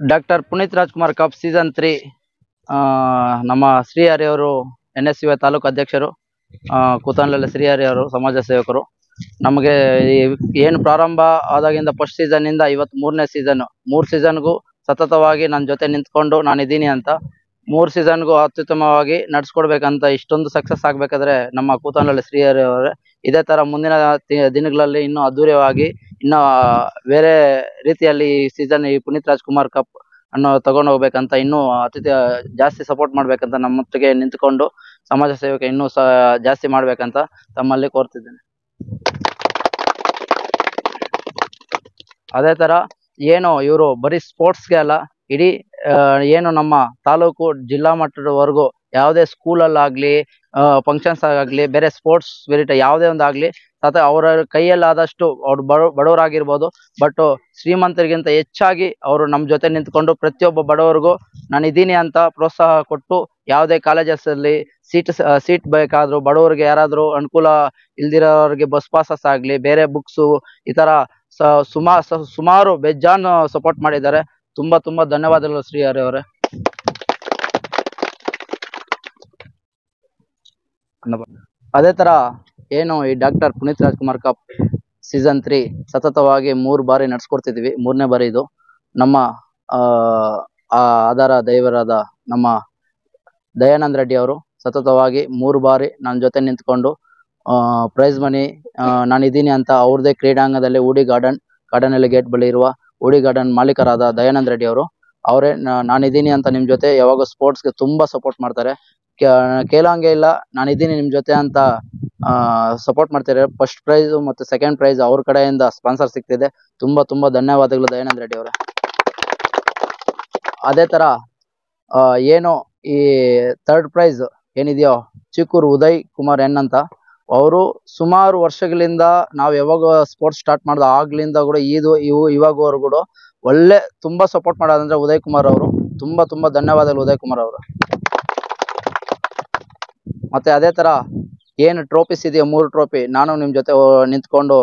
Doctor Puneeth Rajkumar cup season 3 ನಮ್ಮ ಶ್ರೀಹರಿ ಅವರು NSUI taluk ಅಧ್ಯಕ್ಷರು, ಕೂತನಹಳ್ಳಿ ಶ್ರೀಹರಿ ಅವರು ಸಮಾಜ ಸೇವಕರು. ನಮಗೆ ಏನು ಪ್ರಾರಂಭ ಆದಾಗಿಂದ ಫಸ್ಟ್ ಸೀಸನ್ನಿಂದ ಇವತ್ತು 3ನೇ ಸೀಸನ್, 3 ಸೀಸನ್ಗೂ ಸತತವಾಗಿ ನನ್ನ ಜೊತೆ ನಿಂತ್ಕೊಂಡು ನಾನಿದ್ದೀನಿ ಅಂತ 3 ಸೀಸನ್ಗೂ ಅತ್ಯುತ್ತಮವಾಗಿ ನಡೆಸ್ಕೊಡ್ಬೇಕಂತ ಇಷ್ಟೊಂದು ಸಕ್ಸಸ್ ಆಗಬೇಕಾದ್ರೆ ನಮ್ಮ ಕೂತನಹಳ್ಳಿ ಶ್ರೀಹರಿ ಅವರೇ. ಇದೇ ಥರ ಮುಂದಿನ ದಿನಗಳಲ್ಲಿ ಇನ್ನೂ ಅದ್ದೂರಿಯಾಗಿ ಇನ್ನೂ ಬೇರೆ ರೀತಿಯಲ್ಲಿ ಈ ಸೀಸನ್ ಈ ಪುನೀತ್ ರಾಜ್ಕುಮಾರ್ ಕಪ್ ಅನ್ನು ತಗೊಂಡು ಹೋಗ್ಬೇಕಂತ ಇನ್ನೂ ಜಾಸ್ತಿ ಸಪೋರ್ಟ್ ಮಾಡ್ಬೇಕಂತ ನಮ್ಮೊಟ್ಟಿಗೆ ನಿಂತ್ಕೊಂಡು ಸಮಾಜ ಸೇವೆಗೆ ಇನ್ನೂ ಜಾಸ್ತಿ ಮಾಡ್ಬೇಕಂತ ತಮ್ಮಲ್ಲಿ ಕೋರ್ತಿದ್ದೇನೆ. ಅದೇ ಥರ ಏನು ಇವರು ಬರೀ ಸ್ಪೋರ್ಟ್ಸ್ಗೆ ಅಲ್ಲ, ಇಡೀ ಏನು ನಮ್ಮ ತಾಲೂಕು ಜಿಲ್ಲಾ ಮಟ್ಟದವರೆಗೂ ಯಾವುದೇ ಸ್ಕೂಲಲ್ಲಾಗಲಿ ಫಂಕ್ಷನ್ಸ್ ಆಗಲಿ ಬೇರೆ ಸ್ಪೋರ್ಟ್ಸ್ ಸ್ಪಿರಿಟ್ ಯಾವುದೇ ಒಂದು ಆಗಲಿ ಅವರ ಕೈಯಲ್ಲಾದಷ್ಟು ಅವ್ರು ಬಡವರಾಗಿರ್ಬೋದು, ಬಟ್ ಶ್ರೀಮಂತರಿಗಿಂತ ಹೆಚ್ಚಾಗಿ ಅವರು ನಮ್ಮ ಜೊತೆ ನಿಂತ್ಕೊಂಡು ಪ್ರತಿಯೊಬ್ಬ ಬಡವರಿಗೂ ನಾನು ಇದ್ದೀನಿ ಅಂತ ಪ್ರೋತ್ಸಾಹ ಕೊಟ್ಟು ಯಾವುದೇ ಕಾಲೇಜಸ್ಸಲ್ಲಿ ಸೀಟ್ ಬೇಕಾದರೂ ಬಡವರಿಗೆ ಯಾರಾದರೂ ಅನುಕೂಲ ಇಲ್ದಿರೋರಿಗೆ ಬಸ್ ಪಾಸಸ್ ಆಗಲಿ ಬೇರೆ ಬುಕ್ಸು ಈ ಥರ ಸುಮಾರು ಬೇಜಾನ್ ಸಪೋರ್ಟ್ ಮಾಡಿದ್ದಾರೆ. ತುಂಬ ತುಂಬ ಧನ್ಯವಾದಗಳು ಶ್ರೀಹರಿ ಅವರೇ. ಅದೇ ಥರ ಏನು ಈ doctor Puneeth Rajkumar cup season 3 ಸತತವಾಗಿ 3 ಬಾರಿ ನಡೆಸ್ಕೊಡ್ತಿದ್ವಿ. 3ನೇ ಬಾರಿ ಇದು. ನಮ್ಮ ಆಧಾರ ದೈವರಾದ ನಮ್ಮ ದಯಾನಂದ ರೆಡ್ಡಿ ಅವರು ಸತತವಾಗಿ 3 ಬಾರಿ ನನ್ನ ಜೊತೆ ನಿಂತ್ಕೊಂಡು ಪ್ರೈಸ್ ಮನಿ ನಾನಿದ್ದೀನಿ ಅಂತ ಅವ್ರದ್ದೇ ಕ್ರೀಡಾಂಗಣದಲ್ಲಿ ಊಡಿ ಗಾರ್ಡನಲ್ಲಿ ಗೇಟ್ ಬಳಿ ಇರುವ ಊಡಿ ಗಾರ್ಡನ್ ಮಾಲೀಕರಾದ ದಯಾನಂದ ರೆಡ್ಡಿ ಅವರು ಅವರೇ ನಾನಿದ್ದೀನಿ ಅಂತ ನಿಮ್ಮ ಜೊತೆ ಯಾವಾಗ ಸ್ಪೋರ್ಟ್ಸ್ಗೆ ತುಂಬ ಸಪೋರ್ಟ್ ಮಾಡ್ತಾರೆ. ಕೇಳೋಂಗೆ ಇಲ್ಲ, ನಾನಿದ್ದೀನಿ ನಿಮ್ಮ ಜೊತೆ ಅಂತ ಸಪೋರ್ಟ್ ಮಾಡ್ತಾರೆ. ಫಸ್ಟ್ ಪ್ರೈಸು ಮತ್ತು ಸೆಕೆಂಡ್ ಪ್ರೈಸ್ ಅವ್ರ ಕಡೆಯಿಂದ ಸ್ಪಾನ್ಸರ್ ಸಿಗ್ತಿದೆ. ತುಂಬ ತುಂಬ ಧನ್ಯವಾದಗಳು ದಯಾನಂದ ರೆಡ್ಡಿ ಅವರೇ. ಅದೇ ಥರ ಏನು ಈ ಥರ್ಡ್ ಪ್ರೈಸ್ ಏನಿದೆಯೋ ಚಿಕ್ಕೂರು ಉದಯ್ ಕುಮಾರ್ ಎನ್ ಅಂತ, ಅವರು ಸುಮಾರು ವರ್ಷಗಳಿಂದ ನಾವು ಯಾವಾಗ ಸ್ಪೋರ್ಟ್ಸ್ ಸ್ಟಾರ್ಟ್ ಮಾಡಿದ ಆಗ್ಲಿಂದ ಕೂಡ ಇವಾಗವರೆಗೂ ಕೂಡ ಒಳ್ಳೆ ತುಂಬ ಸಪೋರ್ಟ್ ಮಾಡೋದಂದ್ರೆ ಉದಯ್ ಕುಮಾರ್ ಅವರು. ತುಂಬ ತುಂಬ ಧನ್ಯವಾದಗಳು ಉದಯ್ ಕುಮಾರ್ ಅವರು. ಮತ್ತೆ ಅದೇ ಥರ ಏನು ಟ್ರೋಫೀಸ್ ಇದೆಯೋ 3 ಟ್ರೋಫಿ ನಾನು ನಿಮ್ಮ ಜೊತೆ ನಿಂತ್ಕೊಂಡು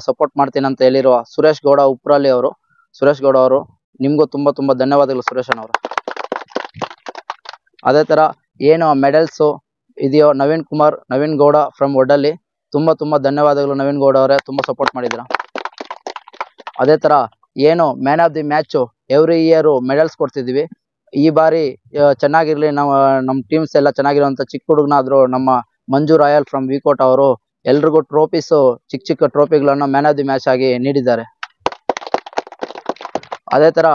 ಸಪೋರ್ಟ್ ಮಾಡ್ತೀನಿ ಅಂತ ಹೇಳಿರುವ ಸುರೇಶ್ ಗೌಡ ಉಪ್ರಳ್ಳಿ ಅವರು, ಸುರೇಶ್ ಗೌಡ ಅವರು ನಿಮಗೂ ತುಂಬ ತುಂಬ ಧನ್ಯವಾದಗಳು ಸುರೇಶನ್ ಅವರು. ಅದೇ ಥರ ಏನು ಮೆಡಲ್ಸು ಇದೆಯೋ ನವೀನ್ ಗೌಡ ಫ್ರಮ್ ಒಡ್ಡಲ್ಲಿ, ತುಂಬ ತುಂಬ ಧನ್ಯವಾದಗಳು ನವೀನ್ ಗೌಡ ಅವರೇ, ತುಂಬ ಸಪೋರ್ಟ್ ಮಾಡಿದ್ದೀರಾ. ಅದೇ ಥರ ಏನು man of the match every year medals ಕೊಡ್ತಿದ್ವಿ. ಈ ಬಾರಿ ಚೆನ್ನಾಗಿರಲಿ, ನಮ್ಮ ಟೀಮ್ಸ್ ಎಲ್ಲ ಚೆನ್ನಾಗಿರುವಂಥ ಚಿಕ್ಕ ಹುಡುಗನಾದ್ರು ನಮ್ಮ ಮಂಜು ರಾಯಲ್ ಫ್ರಮ್ ವಿಕೋಟ್ ಅವರು ಎಲ್ರಿಗೂ ಟ್ರೋಫೀಸು ಚಿಕ್ಕ ಟ್ರೋಫಿಗಳನ್ನು ಮ್ಯಾನ್ ಆಫ್ ದಿ ಮ್ಯಾಚ್ ಆಗಿ ನೀಡಿದ್ದಾರೆ. ಅದೇ ಥರ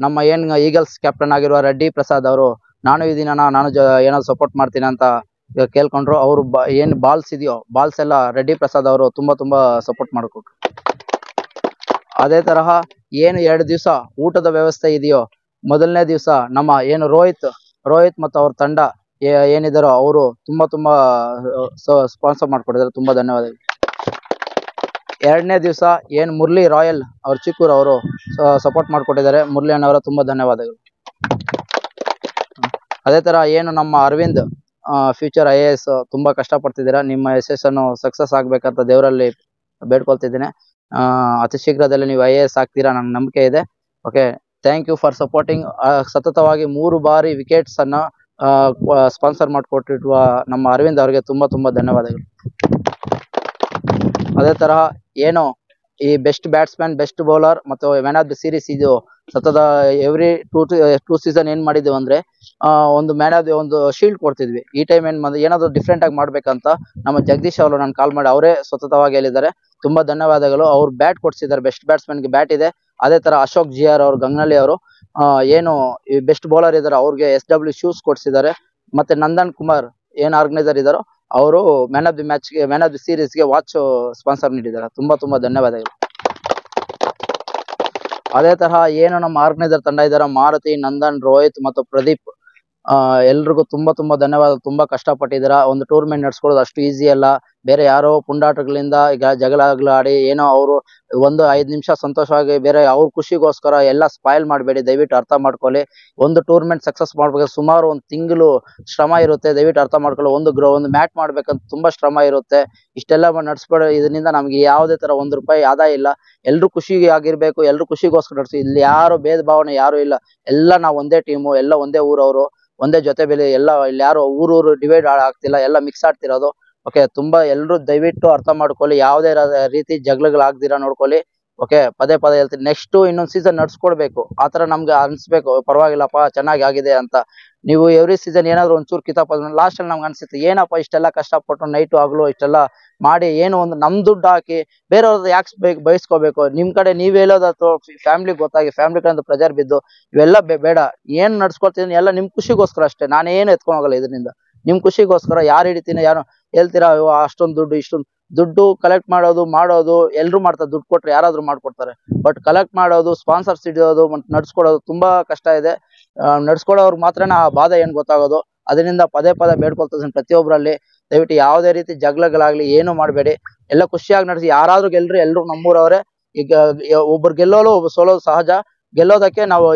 ನಮ್ಮ ಏನು ಈಗಲ್ಸ್ ಕ್ಯಾಪ್ಟನ್ ಆಗಿರುವ ರೆಡ್ಡಿ ಪ್ರಸಾದ್ ಅವರು ನಾನು ಇದೀನಣ್ಣ, ನಾನು ಏನಾದ್ರು ಸಪೋರ್ಟ್ ಮಾಡ್ತೀನಿ ಅಂತ ಕೇಳ್ಕೊಂಡ್ರು. ಅವರು ಏನು ಬಾಲ್ಸ್ ಇದೆಯೋ ಬಾಲ್ಸ್ ಎಲ್ಲ ರೆಡ್ಡಿ ಪ್ರಸಾದ್ ಅವರು ತುಂಬ ತುಂಬ ಸಪೋರ್ಟ್ ಮಾಡಿಕೊಟ್ರು. ಅದೇ ತರಹ ಏನು 2 ದಿವಸ ಊಟದ ವ್ಯವಸ್ಥೆ ಇದೆಯೋ, ಮೊದಲನೇ ದಿವಸ ನಮ್ಮ ಏನು ರೋಹಿತ್ ಮತ್ತು ಅವ್ರ ತಂಡ ಏನಿದಾರೋ ಅವರು ತುಂಬ ತುಂಬ ಸ್ಪಾನ್ಸರ್ ಮಾಡಿಕೊಟ್ಟಿದ್ದಾರೆ, ತುಂಬ ಧನ್ಯವಾದಗಳು. 2ನೇ ದಿವಸ ಏನು ಮುರಳಿ ರಾಯಲ್ ಅವ್ರ ಚಿಕ್ಕೂರು ಅವರು ಸಪೋರ್ಟ್ ಮಾಡಿಕೊಟ್ಟಿದ್ದಾರೆ, ಮುರಳಿ ಅಣ್ಣವರ ತುಂಬ ಧನ್ಯವಾದಗಳು. ಅದೇ ಥರ ಏನು ನಮ್ಮ ಅರವಿಂದ್ ಫ್ಯೂಚರ್ IAS ತುಂಬ ಕಷ್ಟಪಡ್ತಿದ್ದೀರಾ, ನಿಮ್ಮ ಯಶಸ್ಸನ್ನು ಸಕ್ಸಸ್ ಆಗಬೇಕಂತ ದೇವರಲ್ಲಿ ಬೇಡ್ಕೊಳ್ತಿದ್ದೀನಿ. ಅತಿ ಶೀಘ್ರದಲ್ಲಿ ನೀವು IAS ಆಗ್ತೀರಾ, ನಂಗೆ ನಂಬಿಕೆ ಇದೆ. Okay, thank you for supporting. ಸತತವಾಗಿ 3 ಬಾರಿ ವಿಕೆಟ್ಸನ್ನು ಸ್ಪಾನ್ಸರ್ ಮಾಡಿಕೊಟ್ಟಿರುವ ನಮ್ಮ ಅರವಿಂದ್ ಅವರಿಗೆ ತುಂಬ ತುಂಬ ಧನ್ಯವಾದಗಳು. ಅದೇ ತರಹ ಏನು ಈ ಬೆಸ್ಟ್ ಬ್ಯಾಟ್ಸ್ಮನ್, ಬೆಸ್ಟ್ ಬೌಲರ್ ಮತ್ತು ಮ್ಯಾನ್ ಆಫ್ ದಿ ಸೀರೀಸ್ ಇದು ಸತತ ಎವ್ರಿ ಟೂ ಸೀಸನ್ ಏನು ಮಾಡಿದ್ದೀವಿ ಅಂದರೆ ಒಂದು ಮ್ಯಾನ್ ಆಫ್ ದಿ ಒಂದು ಶೀಲ್ಡ್ ಕೊಡ್ತಿದ್ವಿ. ಈ ಟೈಮ್ ಏನಾದರೂ ಡಿಫ್ರೆಂಟ್ ಆಗಿ ಮಾಡ್ಬೇಕಂತ ನಮ್ಮ ಜಗದೀಶ್ ಅವರು ನಾನು ಕಾಲ್ ಮಾಡಿ ಅವರೇ ಸತತವಾಗಿ ಹೇಳಿದ್ದಾರೆ, ತುಂಬ ಧನ್ಯವಾದಗಳು. ಅವ್ರು ಬ್ಯಾಟ್ ಕೊಡ್ಸಿದ್ದಾರೆ, ಬೆಸ್ಟ್ ಬ್ಯಾಟ್ಸ್ಮನ್ಗೆ ಬ್ಯಾಟ್ ಇದೆ. ಅದೇ ಥರ ಅಶೋಕ್ GR ಅವರು ಗಂಗನಳ್ಳಿ ಅವರು ಏನು ಈ ಬೆಸ್ಟ್ ಬೌಲರ್ ಇದ್ದಾರೆ ಅವ್ರಿಗೆ SW ಶೂಸ್ ಕೊಡ್ಸಿದ್ದಾರೆ. ಮತ್ತು ನಂದನ್ ಕುಮಾರ್ ಏನು ಆರ್ಗನೈಸರ್ ಇದ್ದಾರೋ ಅವರು ಮ್ಯಾನ್ ಆಫ್ ದಿ ಮ್ಯಾಚ್ಗೆ, ಮ್ಯಾನ್ ಆಫ್ ದಿ ಸೀರೀಸ್ಗೆ ವಾಚ್ ಸ್ಪಾನ್ಸರ್ ನೀಡಿದ್ದಾರೆ, ತುಂಬ ತುಂಬ ಧನ್ಯವಾದಗಳು. ಅದೇ ತರಹ ಏನು ನಮ್ಮ ಆರ್ಗನೈಸರ್ ತಂಡ ಇದ್ದಾರೆ ಮಾರುತಿ, ನಂದನ್, ರೋಹಿತ್ ಮತ್ತು ಪ್ರದೀಪ್, ಎಲ್ರಿಗೂ ತುಂಬಾ ಧನ್ಯವಾದ. ತುಂಬಾ ಕಷ್ಟಪಟ್ಟಿದ್ದೀರಾ. ಒಂದು ಟೂರ್ನಮೆಂಟ್ ನಡ್ಸ್ಕೊಳ್ಳೋದು ಅಷ್ಟು ಈಸಿ ಅಲ್ಲ. ಬೇರೆ ಯಾರೋ ಪುಂಡಾಟಗಳಿಂದ ಈಗ ಜಗಳಾಡಿ ಏನೋ ಅವರು 5 ನಿಮಿಷ ಸಂತೋಷವಾಗಿ ಬೇರೆ ಅವ್ರ ಖುಷಿಗೋಸ್ಕರ ಎಲ್ಲ ಸ್ಪಾಯ್ಲ್ ಮಾಡಬೇಡಿ. ದಯವಿಟ್ಟು ಅರ್ಥ ಮಾಡ್ಕೊಳ್ಳಿ. ಒಂದು ಟೂರ್ನಮೆಂಟ್ ಸಕ್ಸಸ್ ಮಾಡ್ಬೇಕು ಸುಮಾರು 1 ತಿಂಗಳು ಶ್ರಮ ಇರುತ್ತೆ. ದಯವಿಟ್ಟು ಅರ್ಥ ಮಾಡ್ಕೊಳ್ಳಿ. ಒಂದು ಮ್ಯಾಚ್ ಮಾಡ್ಬೇಕಂತ ತುಂಬಾ ಶ್ರಮ ಇರುತ್ತೆ. ಇಷ್ಟೆಲ್ಲ ನಡ್ಸ್ಬೇಡ. ಇದರಿಂದ ನಮ್ಗೆ ಯಾವುದೇ ತರ ₹1 ಆದಾಯ ಇಲ್ಲ. ಎಲ್ರು ಖುಷಿಗೆ ಆಗಿರ್ಬೇಕು. ಎಲ್ರು ಖುಷಿಗೋಸ್ಕರ ನಡ್ಸಿ. ಇಲ್ಲಿ ಯಾರು ಭೇದ ಭಾವನೆ ಯಾರು ಇಲ್ಲ. ಎಲ್ಲ ನಾವು ಒಂದೇ ಟೀಮು, ಎಲ್ಲ ಒಂದೇ ಊರವರು, ಒಂದೇ ಜೊತೆ ಬೆಲೆ. ಎಲ್ಲ ಇಲ್ಲಿ ಯಾರು ಊರು ಡಿವೈಡ್ ಆಗ್ತಿಲ್ಲ, ಎಲ್ಲ ಮಿಕ್ಸ್ ಆಡ್ತಿರೋದು. ಓಕೆ, ತುಂಬಾ ಎಲ್ರು ದಯವಿಟ್ಟು ಅರ್ಥ ಮಾಡ್ಕೊಳ್ಳಿ. ಯಾವುದೇ ರೀತಿ ಜಗಳಾಗ್ದಿರಾ ನೋಡ್ಕೊಳ್ಳಿ. ಓಕೆ, ಪದೇ ಹೇಳ್ತೀನಿ. ನೆಕ್ಸ್ಟ್ ಇನ್ನೊಂದು ಸೀಸನ್ ನಡ್ಸ್ಕೊಡ್ಬೇಕು. ಆತರ ನಮ್ಗೆ ಅನ್ಸ್ಬೇಕು, ಪರವಾಗಿಲ್ಲಪ್ಪ ಚೆನ್ನಾಗಿ ಆಗಿದೆ ಅಂತ. ನೀವು ಎವ್ರಿ ಸೀಸನ್ ಏನಾದ್ರು ಒಂಚೂರು ಕಿತಾಪ ಲಾಸ್ಟ್ ಅಲ್ಲಿ ನಮ್ಗೆ ಅನ್ಸುತ್ತೆ, ಏನಪ್ಪ ಇಷ್ಟೆಲ್ಲ ಕಷ್ಟಪಟ್ಟು ನೈಟು ಆಗ್ಲು ಇಷ್ಟೆಲ್ಲ ಮಾಡಿ ಏನು ಒಂದು ನಮ್ ದುಡ್ಡು ಹಾಕಿ ಬೇರೆಯವ್ರದ್ದು ಯಾಕೆ ಬಯಸ್ಕೋಬೇಕು. ನಿಮ್ ಕಡೆ ನೀವ್ ಹೇಳೋದಾದ್ರು ಫ್ಯಾಮಿಲಿ ಗೊತ್ತಾಗಿ ಫ್ಯಾಮಿಲಿ ಕಡೆ ಪ್ರೆಜರ್ ಬಿದ್ದು ಇವೆಲ್ಲ ಬೇಡ. ಏನ್ ನಡ್ಸ್ಕೊಳ್ತಿದೀನಿ ಎಲ್ಲ ನಿಮ್ ಖುಷಿಗೋಸ್ಕರ ಅಷ್ಟೇ. ನಾನೇನು ಎತ್ಕೊಂಡ್ ಹೋಗಲ್ಲ ಇದರಿಂದ. ನಿಮ್ ಖುಷಿಗೋಸ್ಕರ ಯಾರು ಹಿಡಿತೀನಿ ಯಾರು ಹೇಳ್ತೀರಾ ಅಷ್ಟೊಂದು ದುಡ್ಡು ಇಷ್ಟೊಂದು ದುಡ್ಡು ಕಲೆಕ್ಟ್ ಮಾಡೋದು ಎಲ್ರು ಮಾಡ್ತಾರೆ. ದುಡ್ಡು ಕೊಟ್ರೆ ಯಾರಾದ್ರೂ ಮಾಡ್ಕೊಡ್ತಾರೆ. ಬಟ್ ಕಲೆಕ್ಟ್ ಮಾಡೋದು, ಸ್ಪಾನ್ಸರ್ಸ್ ಹಿಡಿಯೋದು ಮತ್ತೆ ನಡ್ಸ್ಕೊಡೋದು ತುಂಬಾ ಕಷ್ಟ ಇದೆ. ನಡ್ಸ್ಕೊಡೋರ್ಗೆ ಮಾತ್ರನೇ ಆ ಬಾಧೆ ಏನ್ ಗೊತ್ತಾಗೋದು. ಅದರಿಂದ ಪದೇ ಬೇಡ್ಕೊಳ್ತಿದ್ದೀನಿ ಪ್ರತಿಯೊಬ್ಬರಲ್ಲಿ. ದಯವಿಟ್ಟು ಯಾವುದೇ ರೀತಿ ಜಗಳಾಗ್ಲಿ ಏನು ಮಾಡಬೇಡಿ. ಎಲ್ಲ ಖುಷಿಯಾಗಿ ನಡೆಸಿ. ಯಾರಾದ್ರೂ ಎಲ್ರು ನಮ್ಮೂರವ್ರೆ. ಈಗ ಒಬ್ರು ಗೆಲ್ಲೋರು ಒಬ್ರು ಸೋಲೋದು ಸಹಜ. ಗೆಲ್ಲೋದಕ್ಕೆ ನಾವು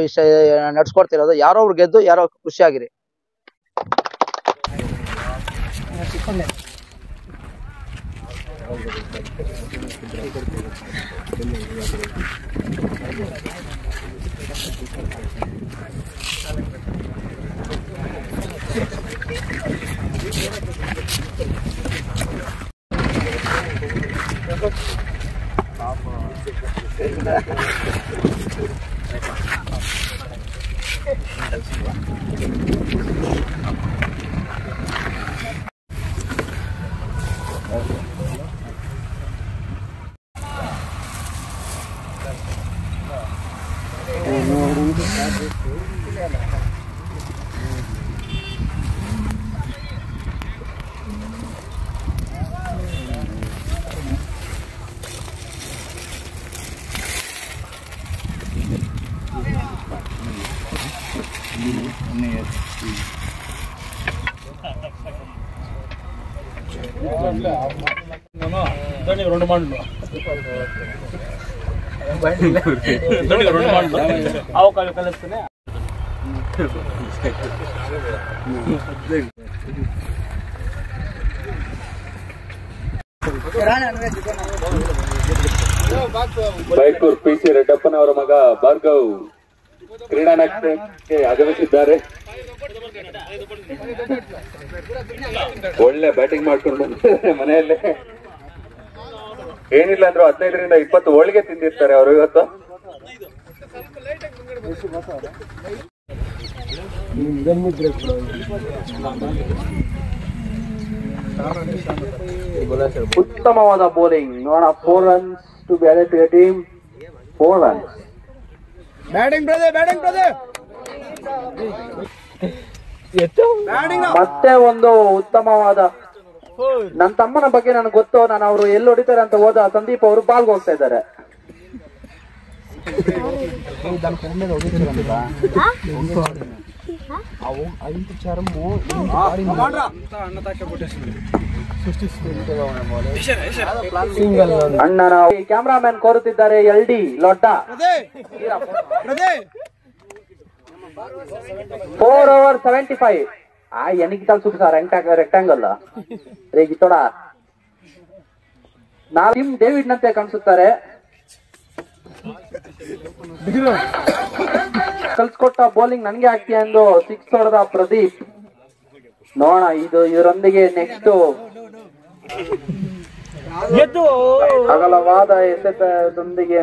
ನಡ್ಸ್ಕೊಡ್ತಿರೋದು. ಯಾರೋ ಒಬ್ರು ಗೆದ್ದು ಯಾರೋ ಖುಷಿಯಾಗಿರಿ. ಬೈಕೂರ್ ಪಿಸಿ ರೆಡ್ಡಪ್ಪನವರ ಮಗ ಭಾರ್ಗವ್ ಕ್ರೀಡಾನಗರಕ್ಕೆ ಆಗಮಿಸಿದ್ದಾರೆ. ಒಳ್ಳೆ ಬ್ಯಾಟಿಂಗ್ ಮಾಡ್ಕೊಂಡು ಬಂದಿದ್ದಾರೆ. ಮನೆಯಲ್ಲೇ ಏನಿಲ್ಲ ಅಂದ್ರು 15ರಿಂದ 20 ಹೋಳಿಗೆ ತಿಂದಿರ್ತಾರೆ ಅವರು ಇವತ್ತು. ಉತ್ತಮವಾದ ಬೌಲಿಂಗ್ ನೋಡ. 4 runs to be added to your team. 4 runs. Batting brother ಮತ್ತೆ ಒಂದು ಉತ್ತಮವಾದ. ನನ್ನ ತಮ್ಮನ ಬಗ್ಗೆ ನನಗೆ ಗೊತ್ತು. ನಾನು ಅವರು ಎಲ್ಲಿ ಹೊಡಿತಾರೆ ಅಂತ ಹೋದ ಸಂದೀಪ್ ಅವರು ಬಾಲ್ಗೆ ಹೋಗ್ತಾ ಇದ್ದಾರೆ. ಅಣ್ಣನ ಕ್ಯಾಮ್ರಾಮನ್ ಕೋರುತ್ತಿದ್ದಾರೆ LD ಲೊಡ್ಡ. 4 over 75. ಎನಿಗಿtal super ರೆಕ್ಟಾಂಗಲ್ ರೇಗಿತೋಡ. ನಾವು ಟಿಮ್ ಡೇವಿಡ್ ನಂತೆ ಕಾಣಿಸುತ್ತಾರೆ. ಕಲ್ಸ್ಕೊಟ್ಟ ಬೌಲಿಂಗ್ ನನ್ಗೆ ಆಗ್ತೀಯ ಎಂದು 6 ಹೊಡೆದ ಪ್ರದೀಪ್. ನೋಡ ಇದು ಇವರೊಂದಿಗೆ ನೆಕ್ಸ್ಟ್ ಅಗಲವಾದ ಎಸೆತದೊಂದಿಗೆ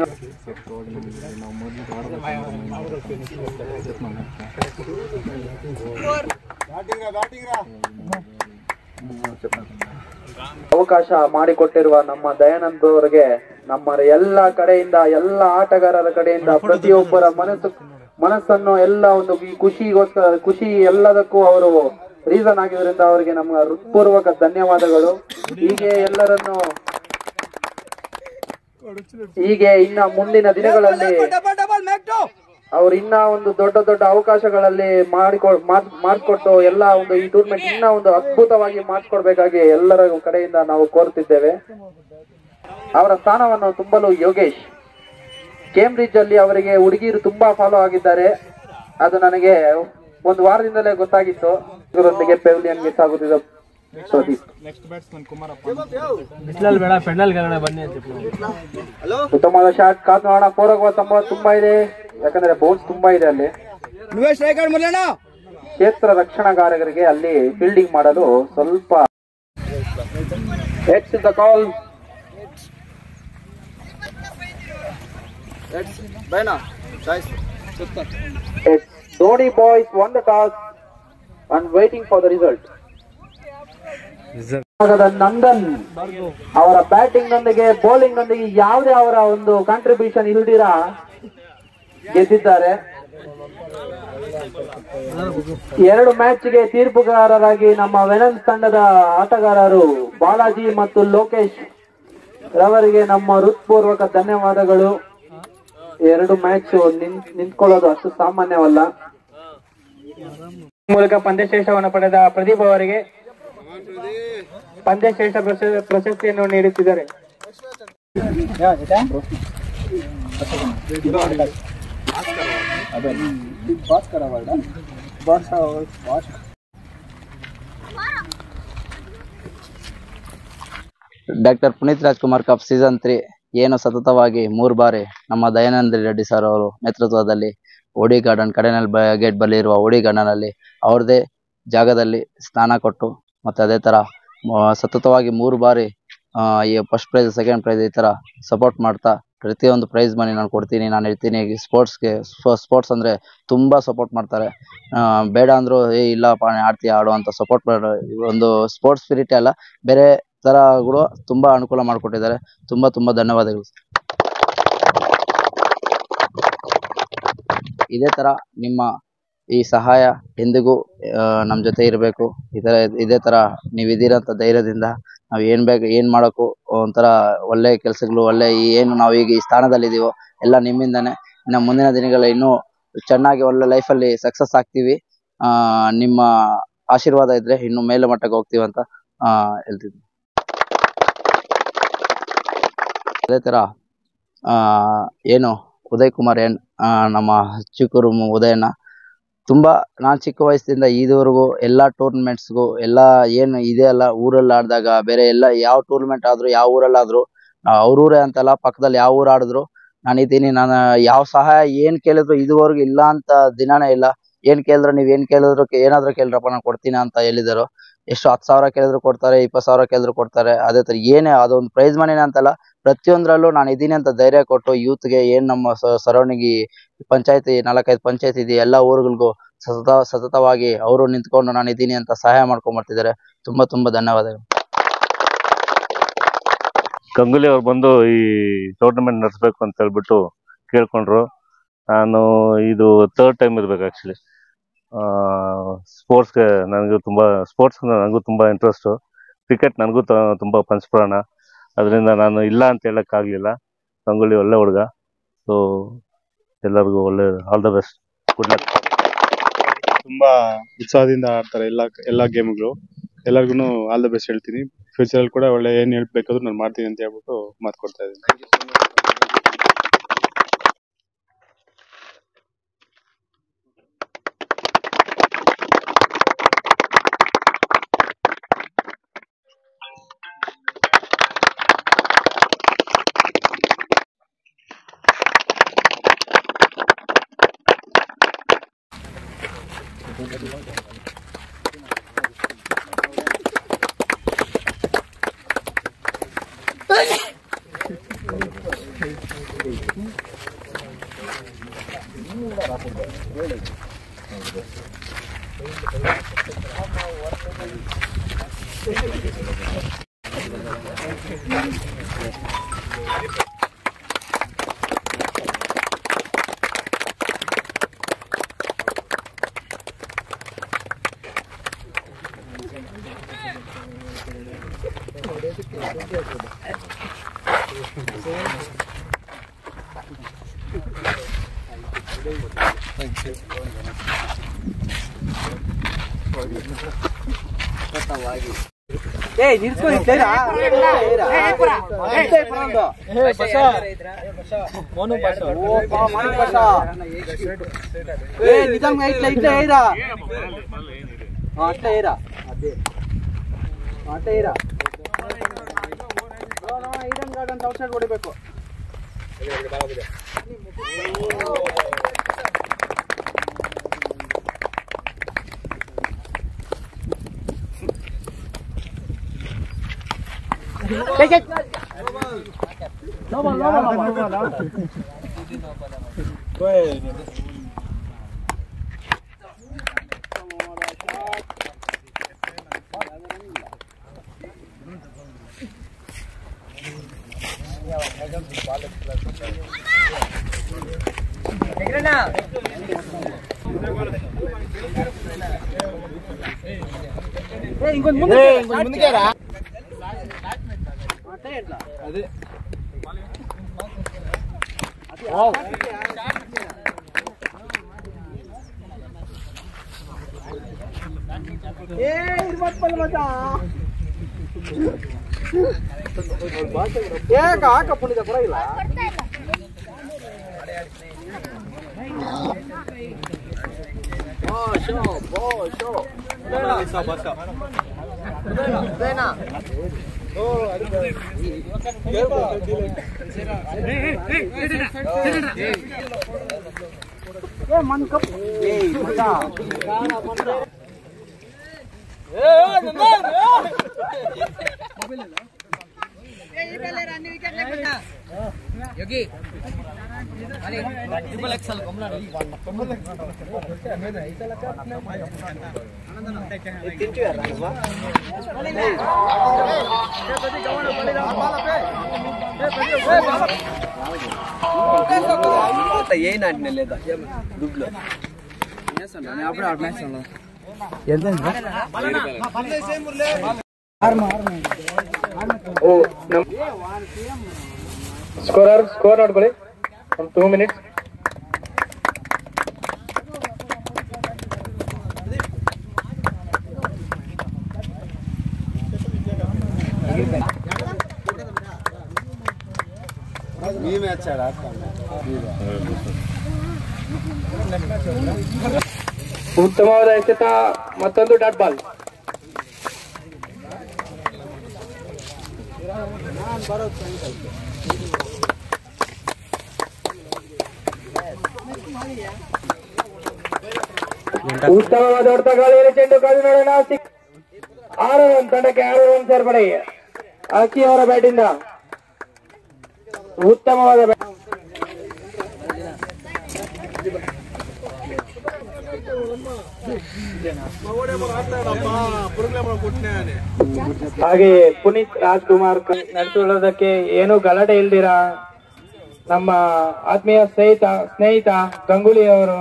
ಅವಕಾಶ ಮಾಡಿಕೊಟ್ಟಿರುವ ನಮ್ಮ ದಯಾನಂದ್ ಅವರಿಗೆ ನಮ್ಮ ಎಲ್ಲ ಕಡೆಯಿಂದ ಎಲ್ಲ ಆಟಗಾರರ ಕಡೆಯಿಂದ ಪ್ರತಿಯೊಬ್ಬರ ಮನಸ್ಸನ್ನು ಎಲ್ಲ ಒಂದು ಈ ಖುಷಿ ಎಲ್ಲದಕ್ಕೂ ಅವರು ರೀಸನ್ ಆಗಿದ್ರಿಂದ ಅವರಿಗೆ ನಮ್ಮ ಹೃತ್ಪೂರ್ವಕ ಧನ್ಯವಾದಗಳು. ಹೀಗೆ ಇನ್ನ ಮುಂದಿನ ದಿನಗಳಲ್ಲಿ ಅವ್ರು ಇನ್ನ ಒಂದು ದೊಡ್ಡ ದೊಡ್ಡ ಅವಕಾಶಗಳಲ್ಲಿ ಮಾಡಿಕೊಟ್ಟು ಎಲ್ಲ ಒಂದು ಈ ಟೂರ್ನಮೆಂಟ್ ಇನ್ನ ಒಂದು ಅದ್ಭುತವಾಗಿ ಮಾಡಿಕೊಡ್ಬೇಕಾಗಿ ಎಲ್ಲರ ಕಡೆಯಿಂದ ನಾವು ಕೋರುತ್ತಿದ್ದೇವೆ. ಅವರ ಸ್ಥಾನವನ್ನು ತುಂಬಲು ಯೋಗೇಶ್ ಕೇಂಬ್ರಿಡ್ಜ್ ಅಲ್ಲಿ ಅವರಿಗೆ ಹುಡುಗಿಯರು ತುಂಬಾ ಫಾಲೋ ಆಗಿದ್ದಾರೆ. ಅದು ನನಗೆ ಒಂದು ವಾರದಿಂದಲೇ ಗೊತ್ತಾಗಿತ್ತು. ಇವರೊಂದಿಗೆ ಪೆವಿಲಿಯನ್ ಮಿಸ್ ಆಗುತ್ತಿದ್ದ ಉತ್ತಮವಾದ ಶಾಟ್ ಕಾತ್ ನೋಡೋಣ. 4 ಹೋಗುವ ಸಂಭವ ತುಂಬಾ ಇದೆ, ಯಾಕಂದ್ರೆ ಬೌನ್ಸ್ ತುಂಬಾ ಇದೆ ಅಲ್ಲಿ. ಕ್ಷೇತ್ರ ರಕ್ಷಣಾಗಾರರಿಗೆ ಅಲ್ಲಿ ಫೀಲ್ಡಿಂಗ್ ಮಾಡಲು ಸ್ವಲ್ಪ X the call. Dhoni boys won the toss and waiting for the result. Nandan ಅವರ ಬ್ಯಾಟಿಂಗ್ ನೊಂದಿಗೆ ಬೌಲಿಂಗ್ ನೊಂದಿಗೆ ಯಾವುದೇ ಅವರ ಒಂದು ಕಾಂಟ್ರಿಬ್ಯೂಷನ್ ಇಲ್ದಿರ ಗೆದ್ದಿದ್ದಾರೆ. 2 ಮ್ಯಾಚ್ಗೆ ತೀರ್ಪುಗಾರರಾಗಿ ನಮ್ಮ ವೆನನ್ಸ್ ತಂಡದ ಆಟಗಾರರು ಬಾಲಾಜಿ ಮತ್ತು ಲೋಕೇಶ್ ರವರಿಗೆ ನಮ್ಮ ಹೃತ್ಪೂರ್ವಕ ಧನ್ಯವಾದಗಳು. 2 ಮ್ಯಾಚ್ ನಿಂತ್ಕೊಳ್ಳೋದು ಅಷ್ಟು ಸಾಮಾನ್ಯವಲ್ಲ. ಮೂಲಕ ಪಂದ್ಯಶ್ರೇಷ್ಠವನ್ನು ಪಡೆದ ಪ್ರದೀಪ್ ಅವರಿಗೆ ಪಂದ್ಯಶ್ರೇಷ್ಠ ಪ್ರಶಸ್ತಿಯನ್ನು ನೀಡುತ್ತಿದ್ದಾರೆ. Doctor Puneeth Rajkumar cup season 3 ಏನು ಸತತವಾಗಿ 3 ಬಾರಿ ನಮ್ಮ ದಯಾನಂದ ರೆಡ್ಡಿ ಸರ್ ಅವರು ನೇತೃತ್ವದಲ್ಲಿ ಓಡಿ ಗಾರ್ಡನ್ ಕಡೆನಲ್ಲಿ ಗೇಟ್ ಬಳಿ ಇರುವ ಓಡಿ ಗಾರ್ಡನ್ ಅಲ್ಲಿ ಅವ್ರದೇ ಜಾಗದಲ್ಲಿ ಸ್ನಾನ ಕೊಟ್ಟು ಮತ್ತೆ ಅದೇ ತರ ಸತತವಾಗಿ 3 ಬಾರಿ ಈ ಫಸ್ಟ್ ಪ್ರೈಸ್ ಸೆಕೆಂಡ್ ಪ್ರೈಸ್ ಈ ತರ ಸಪೋರ್ಟ್ ಮಾಡ್ತಾ ಪ್ರತಿಯೊಂದು ಪ್ರೈಸ್ ಮನಿ ನಾನು ಕೊಡ್ತೀನಿ, ನಾನು ಇರ್ತೀನಿ. ಸ್ಪೋರ್ಟ್ಸ್ ಅಂದ್ರೆ ತುಂಬಾ ಸಪೋರ್ಟ್ ಮಾಡ್ತಾರೆ. ಬೇಡ ಅಂದ್ರು ಇಲ್ಲಪ್ಪ ಆಡ್ತೀಯ ಆಡು ಅಂತ ಸಪೋರ್ಟ್ ಮಾಡೋ ಒಂದು ಸ್ಪೋರ್ಟ್ಸ್ ಸ್ಪಿರಿಟ್ ಅಲ್ಲ, ಬೇರೆ ತರ ಕೂಡ ತುಂಬಾ ಅನುಕೂಲ ಮಾಡಿಕೊಟ್ಟಿದ್ದಾರೆ. ತುಂಬಾ ಧನ್ಯವಾದಗಳು. ಇದೇ ತರ ನಿಮ್ಮ ಈ ಸಹಾಯ ಎಂದಿಗೂ ನಮ್ಮ ಜೊತೆ ಇರಬೇಕು. ಇದೇ ತರ ನೀವಿದ್ದೀರಂತ ಧೈರ್ಯದಿಂದ ನಾವು ಏನ್ ಮಾಡೋಕ್ಕೂ ಒಂಥರ ಒಳ್ಳೆ ಕೆಲಸಗಳು ಒಳ್ಳೆ ಏನು ನಾವು ಈಗ ಈ ಸ್ಥಾನದಲ್ಲಿ ಇದೀವೋ ಎಲ್ಲ ನಿಮ್ಮಿಂದಾನೆ. ಇನ್ನು ಮುಂದಿನ ದಿನಗಳಲ್ಲಿ ಇನ್ನೂ ಚೆನ್ನಾಗಿ ಒಳ್ಳೆ ಲೈಫಲ್ಲಿ ಸಕ್ಸಸ್ ಆಗ್ತೀವಿ. ನಿಮ್ಮ ಆಶೀರ್ವಾದ ಇದ್ರೆ ಇನ್ನು ಮೇಲೆ ಮಟ್ಟಕ್ಕೆ ಹೋಗ್ತೀವಿ ಅಂತ ಹೇಳ್ತಿದ್ವಿ. ಅದೇ ತರ ಏನು ಉದಯ್ ಕುಮಾರ್ ನಮ್ಮ ಚಿಕ್ಕೂರು ಉದಯನ ತುಂಬಾ ನಾನು ಚಿಕ್ಕ ವಯಸ್ಸಿಂದ ಇದುವರೆಗೂ ಎಲ್ಲಾ ಟೂರ್ನಮೆಂಟ್ಸ್ಗೂ ಎಲ್ಲ ಏನು ಇದೆ ಅಲ್ಲ ಊರಲ್ಲಿ ಆಡಿದಾಗ ಬೇರೆ ಎಲ್ಲ ಯಾವ ಟೂರ್ನಮೆಂಟ್ ಆದ್ರೂ ಯಾವ ಊರಲ್ಲಾದ್ರು ಅವ್ರೂರೇ ಅಂತಲ್ಲ ಪಕ್ಕದಲ್ಲಿ ಯಾವ ಊರು ಆಡಿದ್ರು ನಾನಿದ್ದೀನಿ. ನಾನು ಯಾವ ಸಹಾಯ ಏನ್ ಕೇಳಿದ್ರು ಇದುವರೆಗೂ ಇಲ್ಲ ಅಂತ ದಿನಾನೇ ಇಲ್ಲ. ಏನ್ ಕೇಳಿದ್ರು ನೀವ್ ಕೇಳಿದ್ರು ಏನಾದ್ರು ಕೇಳ್ರಪ್ಪ ನಾನು ಕೊಡ್ತೀನಿ ಅಂತ ಹೇಳಿದರು. ಎಷ್ಟು 10,000 ಕೇಳಿದ್ರು ಕೊಡ್ತಾರೆ, 20,000 ಕೇಳಿದ್ರು ಕೊಡ್ತಾರೆ. ಅದೇ ತರ ಏನೇ ಅದೊಂದು ಪ್ರೈಸ್ ಮನಿನ ಅಂತಲ್ಲ, ಪ್ರತಿಯೊಂದ್ರಲ್ಲೂ ನಾನು ಇದೀನಿ ಅಂತ ಧೈರ್ಯ ಕೊಟ್ಟು ಯೂತ್ಗೆ ಏನ್ ನಮ್ಮ ಸರೌಂಡಿಂಗ್ ಪಂಚಾಯತಿ 4-5 ಪಂಚಾಯತ್ ಇದೆ ಎಲ್ಲ ಊರುಗಳಿಗೂ ಸತತವಾಗಿ ಅವರು ನಿಂತ್ಕೊಂಡು ನಾನು ಇದೀನಿ ಅಂತ ಸಹಾಯ ಮಾಡ್ಕೊಂಡ್ ಬರ್ತಿದ್ದಾರೆ. ತುಂಬಾ ಧನ್ಯವಾದಗಳು. ಗಂಗೂಲಿ ಅವ್ರು ಬಂದು ಈ ಟೂರ್ನಮೆಂಟ್ ನಡೆಸಬೇಕು ಅಂತ ಹೇಳ್ಬಿಟ್ಟು ಕೇಳ್ಕೊಂಡ್ರು. ನಾನು ಇದು 3rd ಟೈಮ್ ಇರ್ಬೇಕು ಆಕ್ಚುಲಿ. ಸ್ಪೋರ್ಟ್ಸ್ಗೆ ನನಗೂ ನನಗೂ ತುಂಬಾ ಇಂಟ್ರೆಸ್ಟ್. ಕ್ರಿಕೆಟ್ ನನಗೂ ತುಂಬಾ ಪಂಚಪ್ರಾಣ. ಅದರಿಂದ ನಾನು ಇಲ್ಲ ಅಂತ ಹೇಳಕ್ಕಾಗ್ಲಿಲ್ಲ. ಗಂಗೂಲಿ ಒಳ್ಳೆ ಹುಡುಗ. ಸೊ ಎಲ್ಲರಿಗೂ ಒಳ್ಳೆ all the best, good luck. ತುಂಬಾ ಉತ್ಸಾಹದಿಂದ ಆಡ್ತಾರೆ ಎಲ್ಲ ಗೇಮ್ಗಳು. ಎಲ್ಲರಿಗೂ ಆಲ್ ದ ಬೆಸ್ಟ್ ಹೇಳ್ತೀನಿ. ಫ್ಯೂಚರ್ ಅಲ್ಲಿ ಕೂಡ ಒಳ್ಳೆ ಏನ್ ಹೇಳ್ಬೇಕಾದ್ರೂ ನಾನು ಮಾಡ್ತೀನಿ ಅಂತ ಹೇಳ್ಬಿಟ್ಟು ಮಾತು ಕೊಡ್ತಾ ಇದ್ದೀನಿ. ಹೊಡಿಬೇಕು. ಹಾಕಪ್ಪುಣಿದ ಪರವಾಗಿಲ್ಲ. ಸ್ಕೋರ್ ನೋಡ್ಕೊಳ್ಳಿ. ಒಂದು 2 minutes. ಉತ್ತಮವಾದ ಎಸೆತ, ಮತ್ತೊಂದು ಡಾಟ್ ಬಾಲ್. ಉತ್ತಮವಾದ ಹೊಡೆತ, ಗಾಳಿಯಲ್ಲಿ ಚೆಂಡು ಕಾದು ನೋಡೋಣ. 6 ರನ್ ತಂಡಕ್ಕೆ 6 ರನ್ ಸೇರ್ಪಡೆ ಅಕ್ಕಿ ಅವರ ಬ್ಯಾಟಿಂದ. ಉತ್ತಮವಾದ ಹಾಗೆ ಪುನೀತ್ ರಾಜ್ಕುಮಾರ್ ನಡೆಸುವುದಕ್ಕೆ ಏನು ಗಲಾಟೆ ಇಲ್ದಿರ ನಮ್ಮ ಆತ್ಮೀಯ ಸ್ನೇಹಿತ ಗಂಗೂಲಿ ಅವರು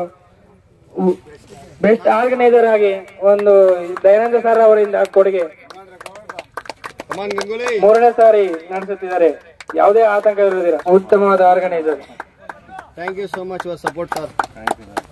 ಬೆಸ್ಟ್ ಆರ್ಗನೈಸರ್ ಆಗಿ ಒಂದು ದಯಾನಂದ ಸರ್ ಅವರಿಂದ ಕೊಡುಗೆ 3ನೇ ಸಾರಿ ನಡೆಸುತ್ತಿದ್ದಾರೆ. ಯಾವುದೇ ಆತಂಕ ಇರುವುದಿಲ್ಲ. ಉತ್ತಮವಾದ organiser. Thank you so much for support, sir. Thank you.